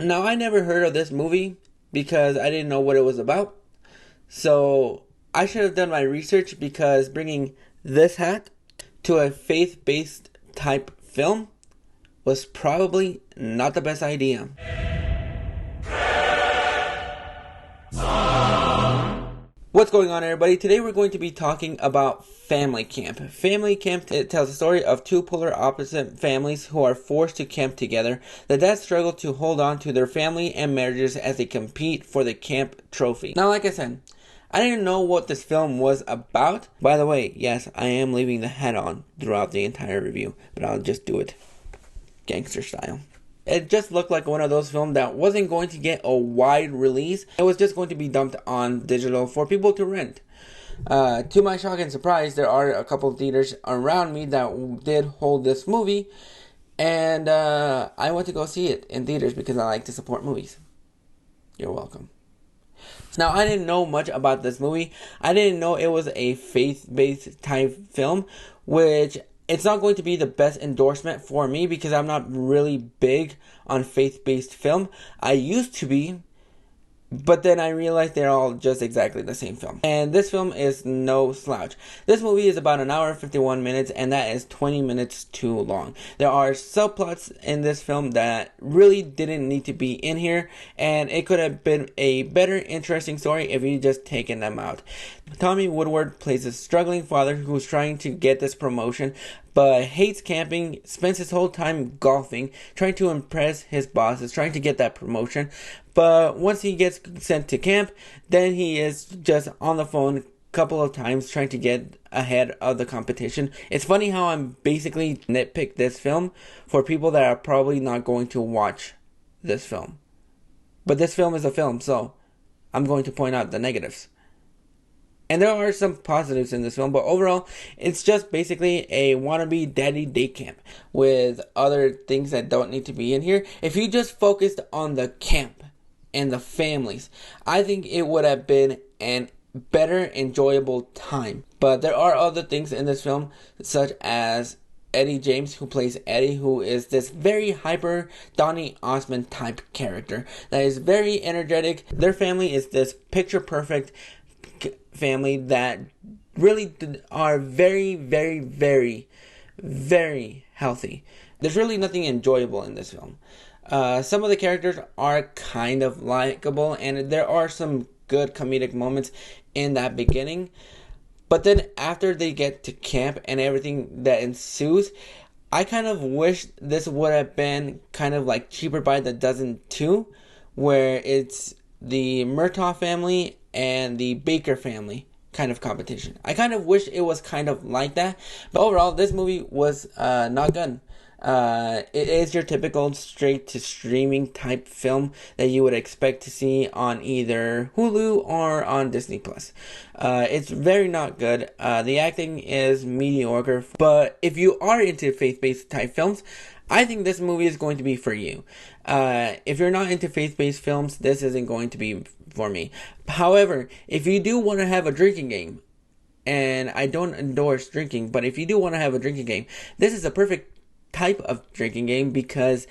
Now, I never heard of this movie because I didn't know what it was about. So I should have done my research, because bringing this hat to a faith-based type film was probably not the best idea. What's going on, everybody? Today we're going to be talking about family camp. Family camp, it tells the story of two polar opposite families who are forced to camp together. The dads struggle to hold on to their family and marriages as they compete for the camp trophy. Now, like I said, I didn't know what this film was about. By the way, yes, I am leaving the hat on throughout the entire review, but I'll just do it gangster style. It just looked like one of those films that wasn't going to get a wide release. It was just going to be dumped on digital for people to rent. To my shock and surprise, there are a couple of theaters around me that did hold this movie. And I went to go see it in theaters because I like to support movies. You're welcome. Now, I didn't know much about this movie. I didn't know it was a faith-based type film, which it's not going to be the best endorsement for me because I'm not really big on faith-based film. I used to be, but then I realized they're all just exactly the same film. And this film is no slouch. This movie is about 1 hour and 51 minutes, and that is 20 minutes too long. There are subplots in this film that really didn't need to be in here, and it could have been a better, interesting story if you just taken them out. Tommy Woodward plays a struggling father who's trying to get this promotion, but hates camping, spends his whole time golfing, trying to impress his bosses, trying to get that promotion. But once he gets sent to camp, then he is just on the phone a couple of times trying to get ahead of the competition. It's funny how I'm basically nitpick this film for people that are probably not going to watch this film. But this film is a film, so I'm going to point out the negatives. And there are some positives in this film, but overall, it's just basically a wannabe daddy day camp with other things that don't need to be in here. If you just focused on the camp and the families, I think it would have been an better, enjoyable time. But there are other things in this film, such as Eddie James, who plays Eddie, who is this very hyper Donny Osmond type character that is very energetic. Their family is this picture perfect family that really are very, very, very, very healthy. There's really nothing enjoyable in this film. Some of the characters are kind of likable, and there are some good comedic moments in that beginning. But then after they get to camp and everything that ensues, I kind of wish this would have been kind of like Cheaper by the Dozen 2, where it's the Murtaugh family and the Baker family kind of competition. I kind of wish it was kind of like that. But overall, this movie was not good. It is your typical straight to streaming type film that you would expect to see on either Hulu or on Disney Plus. It's very not good. The acting is mediocre. But if you are into faith-based type films, I think this movie is going to be for you. If you're not into faith-based films, this isn't going to be for me. However, if you do want to have a drinking game, and I don't endorse drinking, but if you do want to have a drinking game, this is a perfect type of drinking game, because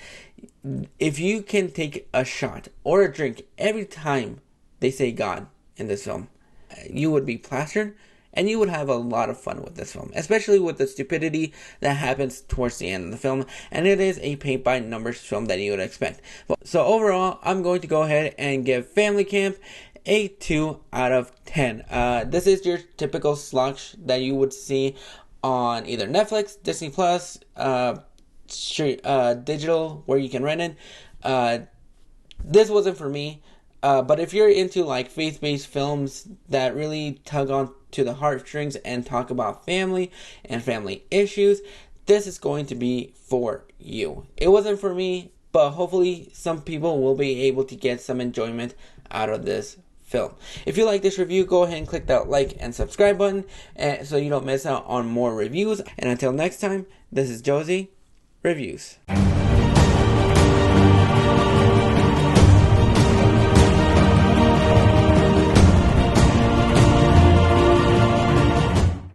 if you can take a shot or a drink every time they say God in this film, you would be plastered. And you would have a lot of fun with this film, especially with the stupidity that happens towards the end of the film. And it is a paint-by-numbers film that you would expect. So overall, I'm going to go ahead and give Family Camp a 2 out of 10. This is your typical slush that you would see on either Netflix, Disney Plus, digital, where you can rent it. This wasn't for me. But if you're into like faith-based films that really tug on to the heartstrings and talk about family and family issues, this is going to be for you. It wasn't for me, but hopefully some people will be able to get some enjoyment out of this film. If you like this review, go ahead and click that like and subscribe button so you don't miss out on more reviews. And until next time, this is Josie Reviews.